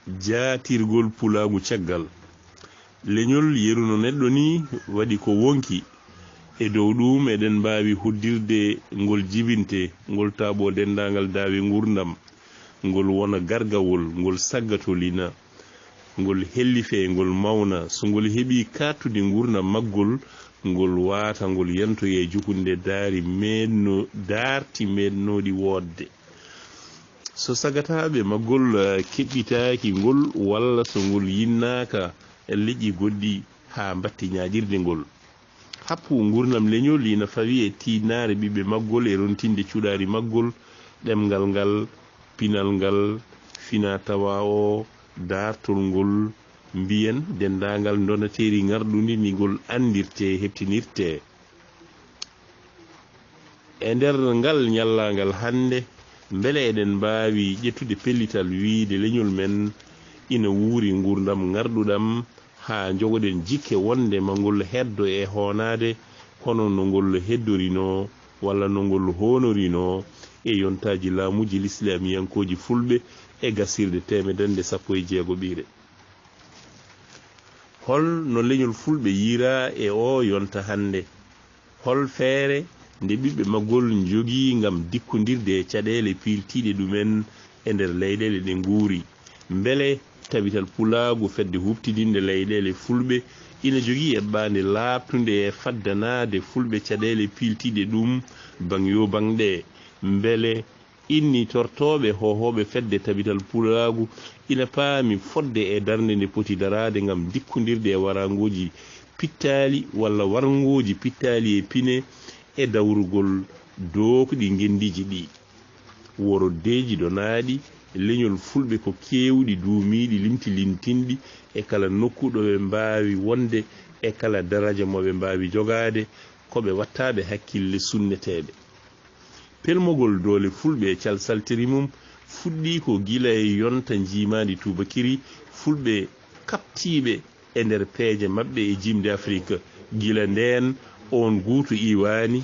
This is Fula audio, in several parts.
Jaatirgol Pulaagu Caggal. Leñol yeruno neɗɗo ni waɗi ko wonki e dow ɗum eɗen mbawi hoddirde ngol jibinte ngol taabo dendagal daawi ngurdam ngol wona gargawol ngol saggatolina ngol hellife ngol mawna so ngol heɓi kattude gurdam maggol ngol wata ngol yantoye jukunde darti mednoɗi wodde so sagataɓe maggol keɓɓitaki ngol walla so ngol yinnaka leƴƴi goɗɗi ha batti ñaƴirde ngol happu gurdam leñol ina fawi e tinare ɓiɓɓe maggol e rontinde cuɗari maggol ɗemgal ngal pinal ngal fina tawa o dartol ngol mbiyen dendagal donateri ngarɗundi ni ngol andirte heptinirte e nder ngal ñallagal hande beele eɗen mbawi ƴettude pellital wiide leñol men ina wuuri gurdam ngarɗuɗam ha jogoɗen jikke wonde ma ngol heddo e honade kono no ngol heddorino walla no ngol honorino e yontaji laamuji l'islamiyankoji fulɓe e gasirde temedende 16 ɓiire hol no leñol fulɓe yira e o yonta hande hol feere nde ɓiɓɓe maggol jogii ngam dikkodirde e caɗele piltiɗe ɗumen e nder leyɗele ɗe nguuri beele tabital Pulaagu fedde huftidinde leyɗele fulɓe ina jogii eɓɓande laaɓtunde e faddanade fulɓe caɗele piltiɗe ɗum bangyo bangɗe beele inni tortoɓe hohoɓe fedde tabital Pulaagu ina paami fodde e darde nde poti darade ngam dikkodirde e warangoji pittali walla warangoji pittali e pine e dawrugol dokɗi gendiji ɗi woroddeji ɗo naaɗi leñol fulɓe ko kewɗi duumiɗi limtinɗi e kala nokku ɗo ɓe mbawi wonde e kala daraja moɓe mbawi jogade koɓe wattaɓe hakkille sunneteɓe pelmogol doole fulɓe e calsaltiri mum fuɗɗi ko gila e yonta jimadi tubakiri fulɓe kaptiɓe e nder peeje mabɓe e jimde Afrique gila nden on guuto iwani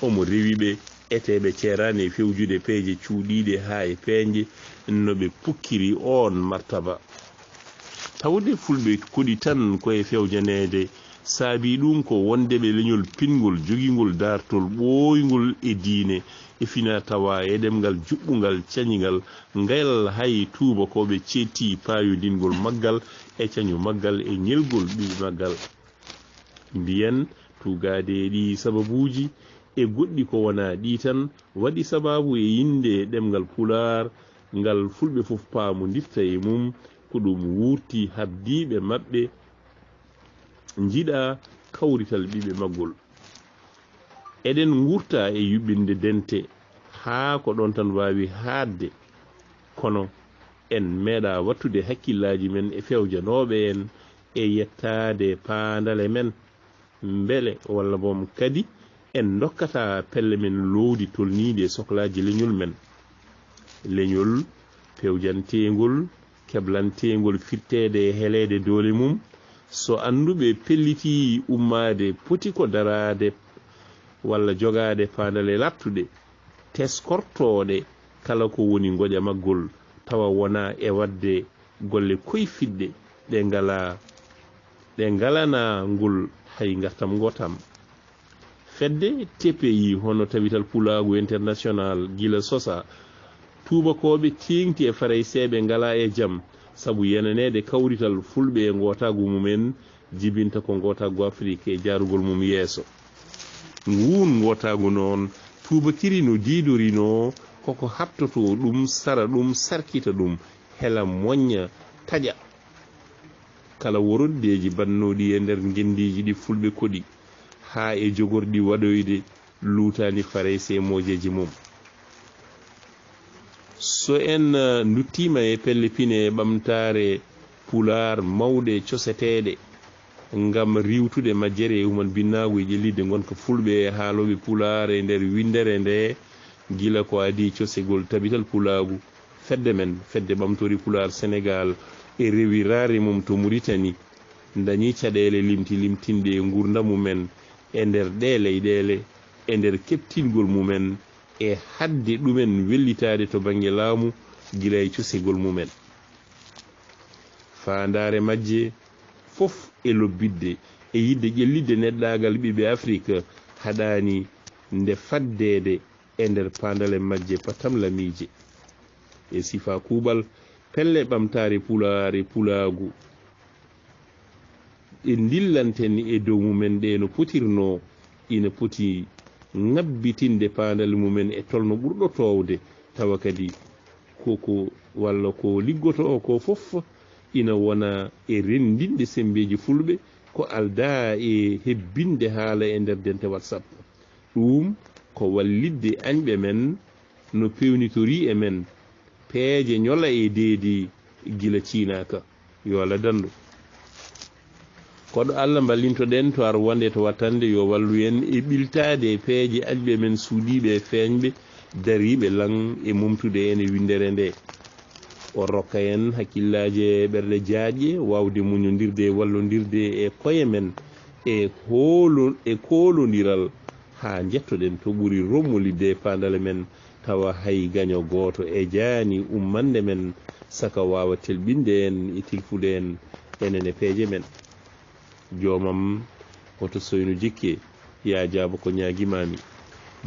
omo rewiɓe eteɓe ceerani e fewjude peeje cuuɗiɗe ha e peeje no ɓe pukkiri on martaba tawde fulɓe koɗi tan koye fewjanede saabi ɗum ko wondeɓe leñol pingol jogingol dartol ɓooygol e diine e fina tawa e ɗemgal juɓɓugal cañigal ngel hay tubakoɓe cetti payodingol maggal e cañu maggal e ñelgol ɓiɓe maggal mbiyen tugade ɗi sababuji e goɗɗi ko wona ɗi tan waɗi sababu e yinde ɗemgal Pular ngal fulɓe fof paamu dirta e mum ko ɗum wurti habdiɓe maɓɓe jiɗa kawrital ɓiɓe maggol eɗen gurta e yuɓɓinde dente haa ko ɗon tan wawi haadde kono en meeɗa wattude hakkillaji men e fewjanoɓe en e yettade paandale men beele walla bom kadi en dokkata pelle men lowdi tolniɗi e sohlaji leñol men leñol pewjantengol keblantengol firtede e helede doole mum so anduɓe pelliti ummade poti ko darade walla jogade paandale lattuɗe teskortoɗe kala ko woni goƴa maggol tawa wona e wadde golle koyfidde ɗe ngalana ngol hay gartam gotam fedde TPI hono tawital Pulaagu international gila sosa tubakoɓe tengti e faray seɓe ngala e jaam saabu yenanede kawrital fulɓe e gotagu mumen jibinta ko gotagu Afrique e jarugol mum yeeso ngun gotagu noon tubakiri no didorino koko habtoto ɗum sara ɗum sarkita ɗum hela moñña taƴa kala woroddeji bannoɗi e nder gendiji ɗi fulɓe koɗi ha e jogorɗi waɗoyde luutani faray semojeji mum so en duttima e pelle pine e ɓamtare Pular mawɗe coseteɗe ngam riwtude majjere e uman binnagu e ƴellide gonka fulɓe e haaloɓe Pular e nder windere nde gila ko adi cosegol tabital Pulaagu fedde men fedde ɓamtori Pular Sénégal e rewirare mum to Mauritanie dañi caɗele limtinɗe e gurdam mumen e nder ɗe leyɗele e nder keptingol mumen e hadde ɗumen wellitade to banggue laamu gila e cosegol mumen fandare majje fof e lobbidde e yidde ƴellidde neɗɗagal ɓiɓe Afrique haɗani nde faddede e nder pandale majje patam lamije e sifa kuɓal pelle ɓamtare pulare Pulaagu e dillanten e dow mumen ɗe no potirno ina poti ngabbitinde pandale mumen e tolno ɓurɗo towde tawa kadi koko walla ko liggoto ko fof ina wona e rendinde sembeji fulɓe ko alda e hebbinde haala e nder dente WhatsApp ɗum ko wallidde añɓe men no pewnitori e men peeje ñola e deedi gila ciinaka yo Allah dandu koɗo Allah ballintoɗen to ar wonde to wattande yo wallu en e ɓiltade peeje añɓe men suuɗiɓe e feeñɓe dariɓe lan e mumtude en e windere nde o rokka en hakkillaji ɓerɗe jaaƴe wawde muñodirde wallodirde e koye men e kolodiral ha jettoɗen to ɓuuri rommolidde pandale men tawa hay gaño goto e jaani ummande men saka wawa telɓinde en e tilfude en enen e peeje men jomam hoto soyno jikke ya jaaba ko ñaguimami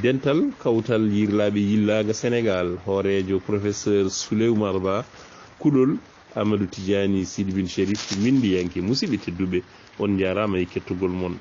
dental kawtal yirlaɓe yillaga Sénégal hoorejo professeur Souleymar Ba kuɗol Amadou Tidiani Sidibine Chérif Winndereyaŋkoore musidɓe tedduɓe on jarama e kettugol mon